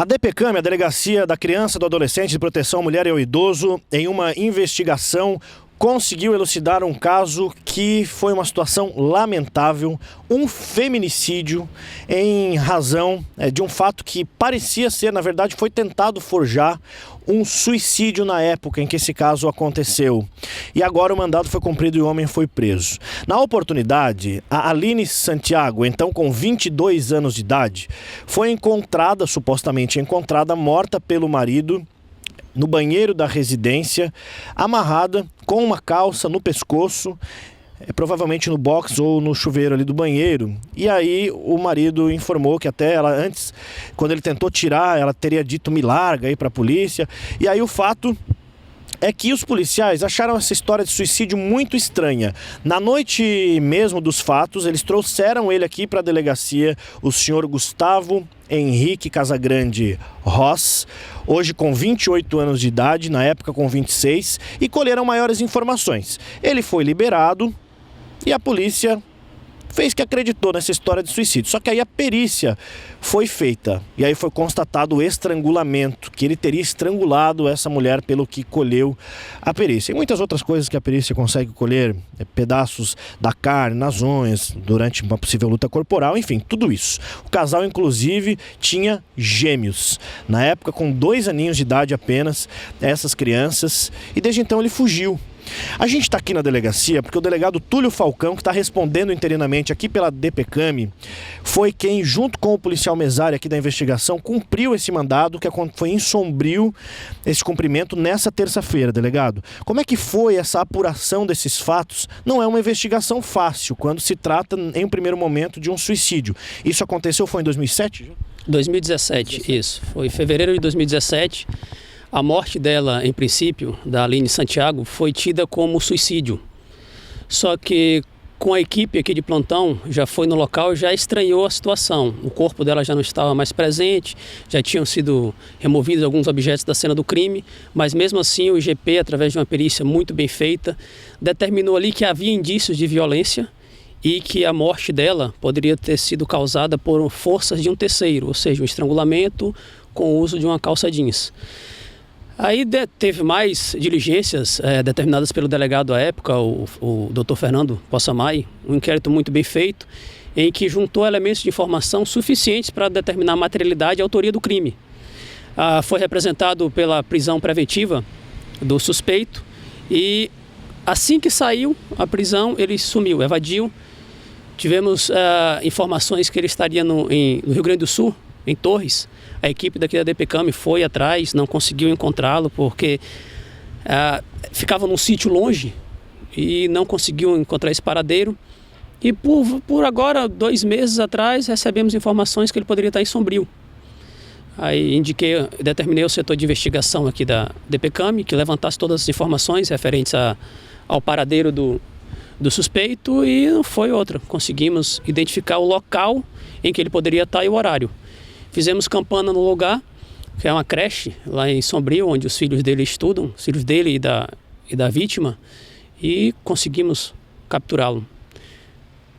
A DPCAM, a Delegacia da Criança e do Adolescente de Proteção à Mulher e ao Idoso, em uma investigação, conseguiu elucidar um caso que foi uma situação lamentável, um feminicídio em razão de um fato que parecia ser, na verdade, foi tentado forjar um suicídio na época em que esse caso aconteceu. E agora o mandado foi cumprido e o homem foi preso. Na oportunidade, a Aline Santiago, então com 22 anos de idade, foi encontrada, supostamente encontrada, morta pelo marido, no banheiro da residência, amarrada com uma calça no pescoço, provavelmente no box ou no chuveiro ali do banheiro. E aí o marido informou que até ela antes, quando ele tentou tirar, ela teria dito me larga aí para a polícia. E aí o fato é que os policiais acharam essa história de suicídio muito estranha. Na noite mesmo dos fatos, eles trouxeram ele aqui para a delegacia, o senhor Gustavo Henrique Casagrande Ross, hoje com 28 anos de idade, na época com 26, e colheram maiores informações. Ele foi liberado e a polícia fez que acreditou nessa história de suicídio. Só que aí a perícia foi feita e aí foi constatado o estrangulamento, que ele teria estrangulado essa mulher, pelo que colheu a perícia. E muitas outras coisas que a perícia consegue colher, pedaços da carne nas unhas, durante uma possível luta corporal, enfim, tudo isso. O casal, inclusive, tinha gêmeos. Na época, com 2 aninhos de idade apenas, essas crianças, e desde então ele fugiu. A gente está aqui na delegacia porque o delegado Túlio Falcão, que está respondendo interinamente aqui pela DPCAM, foi quem, junto com o policial mesário aqui da investigação, cumpriu esse mandado, que foi em Sombrio, esse cumprimento nessa terça-feira, delegado. Como é que foi essa apuração desses fatos? Não é uma investigação fácil, quando se trata, em um primeiro momento, de um suicídio. Isso aconteceu, foi em 2007? 2017, isso. Foi em fevereiro de 2017. A morte dela, em princípio, da Aline Santiago, foi tida como suicídio. Só que com a equipe aqui de plantão, já foi no local, já estranhou a situação. O corpo dela já não estava mais presente, já tinham sido removidos alguns objetos da cena do crime, mas mesmo assim o IGP, através de uma perícia muito bem feita, determinou ali que havia indícios de violência e que a morte dela poderia ter sido causada por forças de um terceiro, ou seja, um estrangulamento com o uso de uma calça jeans. Aí teve mais diligências determinadas pelo delegado à época, o Dr. Fernando Possamay, um inquérito muito bem feito, em que juntou elementos de informação suficientes para determinar a materialidade e a autoria do crime. Foi representado pela prisão preventiva do suspeito e assim que saiu a prisão ele sumiu, evadiu. Tivemos informações que ele estaria no Rio Grande do Sul, em Torres. A equipe daqui da DPCAM foi atrás, não conseguiu encontrá-lo porque ficava num sítio longe e não conseguiu encontrar esse paradeiro. E por agora, 2 meses atrás, recebemos informações que ele poderia estar em Sombrio. Aí determinei o setor de investigação aqui da DPCAM que levantasse todas as informações referentes ao paradeiro do suspeito e não foi outra. Conseguimos identificar o local em que ele poderia estar e o horário. Fizemos campana no lugar, que é uma creche lá em Sombrio, onde os filhos dele estudam, os filhos dele e da vítima, e conseguimos capturá-lo.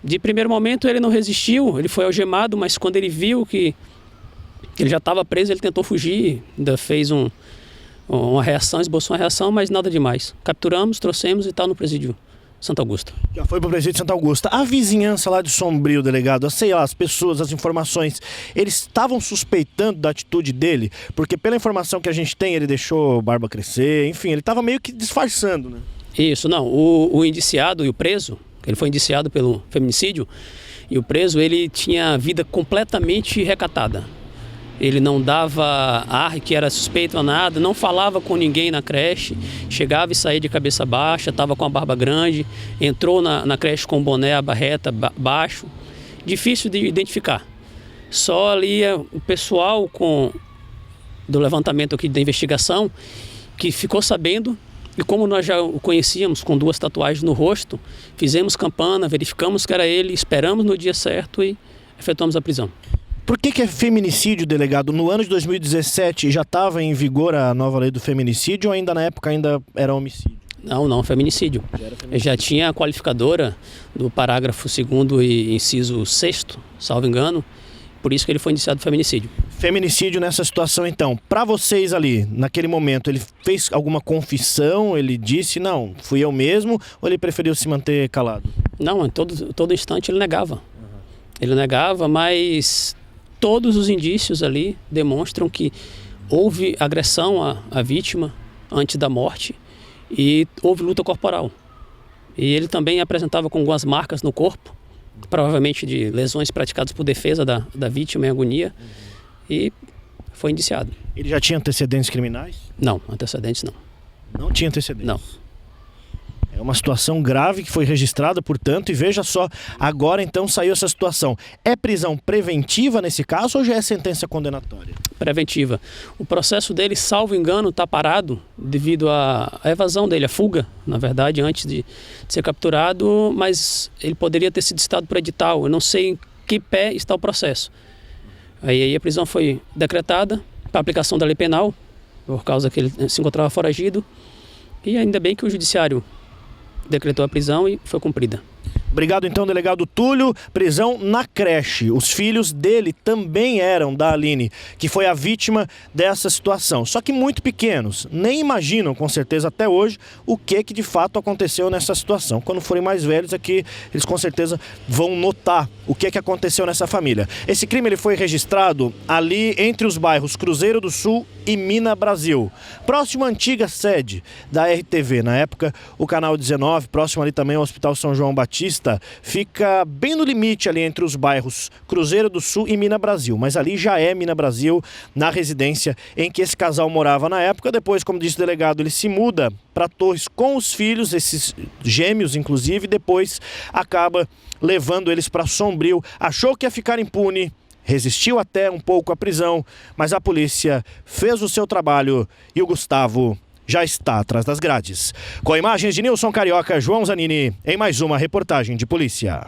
De primeiro momento ele não resistiu, ele foi algemado, mas quando ele viu que ele já estava preso, ele tentou fugir, ainda fez uma reação, esboçou uma reação, mas nada demais. Capturamos, trouxemos e está no presídio Santo Augusto. Já foi para o presídio de Santa Augusta. A vizinhança lá de Sombrio, delegado, sei lá, as pessoas, as informações, eles estavam suspeitando da atitude dele? Porque pela informação que a gente tem, ele deixou a barba crescer, enfim, ele estava meio que disfarçando, né? Isso, não. O indiciado e o preso, ele foi indiciado pelo feminicídio, e o preso, ele tinha a vida completamente recatada. Ele não dava ar que era suspeito a nada, não falava com ninguém na creche, chegava e saía de cabeça baixa, estava com a barba grande, entrou na creche com o boné, a barreta baixo, difícil de identificar. Só ali o pessoal do levantamento aqui da investigação que ficou sabendo, e como nós já o conhecíamos com 2 tatuagens no rosto, fizemos campana, verificamos que era ele, esperamos no dia certo e efetuamos a prisão. Por que é feminicídio, delegado? No ano de 2017 já estava em vigor a nova lei do feminicídio ou ainda na época ainda era homicídio? Não, feminicídio. Já tinha a qualificadora do parágrafo 2º e inciso 6º, salvo engano, Por isso que ele foi indiciado por feminicídio. Feminicídio nessa situação, então. Para vocês ali, naquele momento, ele fez alguma confissão? Ele disse, não, fui eu mesmo? Ou ele preferiu se manter calado? Não, em todo instante ele negava. Ele negava, mas todos os indícios ali demonstram que houve agressão à vítima antes da morte e houve luta corporal. E ele também apresentava com algumas marcas no corpo, provavelmente de lesões praticadas por defesa da vítima em agonia, e foi indiciado. Ele já tinha antecedentes criminais? Não, antecedentes não. Não tinha antecedentes? Não. É uma situação grave que foi registrada, portanto, e veja só, agora então saiu essa situação. É prisão preventiva nesse caso ou já é sentença condenatória? Preventiva. O processo dele, salvo engano, está parado devido à evasão dele, a fuga, na verdade, antes de ser capturado, mas ele poderia ter sido citado por edital. Eu não sei em que pé está o processo. Aí a prisão foi decretada para aplicação da lei penal, por causa que ele se encontrava foragido, e ainda bem que o judiciário decretou a prisão e foi cumprida. Obrigado então, delegado Túlio. Prisão na creche. Os filhos dele também eram da Aline, que foi a vítima dessa situação. Só que muito pequenos, nem imaginam com certeza até hoje o que de fato aconteceu nessa situação. Quando forem mais velhos aqui, eles com certeza vão notar o que aconteceu nessa família. Esse crime ele foi registrado ali entre os bairros Cruzeiro do Sul e Mina Brasil, próximo à antiga sede da RTV. Na época, o Canal 19, próximo ali também ao Hospital São João Batista, fica bem no limite ali entre os bairros Cruzeiro do Sul e Mina Brasil, mas ali já é Mina Brasil, na residência em que esse casal morava na época. Depois, como disse o delegado, ele se muda para Torres com os filhos, esses gêmeos inclusive, depois acaba levando eles para Sombrio. Achou que ia ficar impune, resistiu até um pouco à prisão, mas a polícia fez o seu trabalho e o Gustavo já está atrás das grades. Com imagens de Nilson Carioca, João Zanini, em mais uma reportagem de polícia.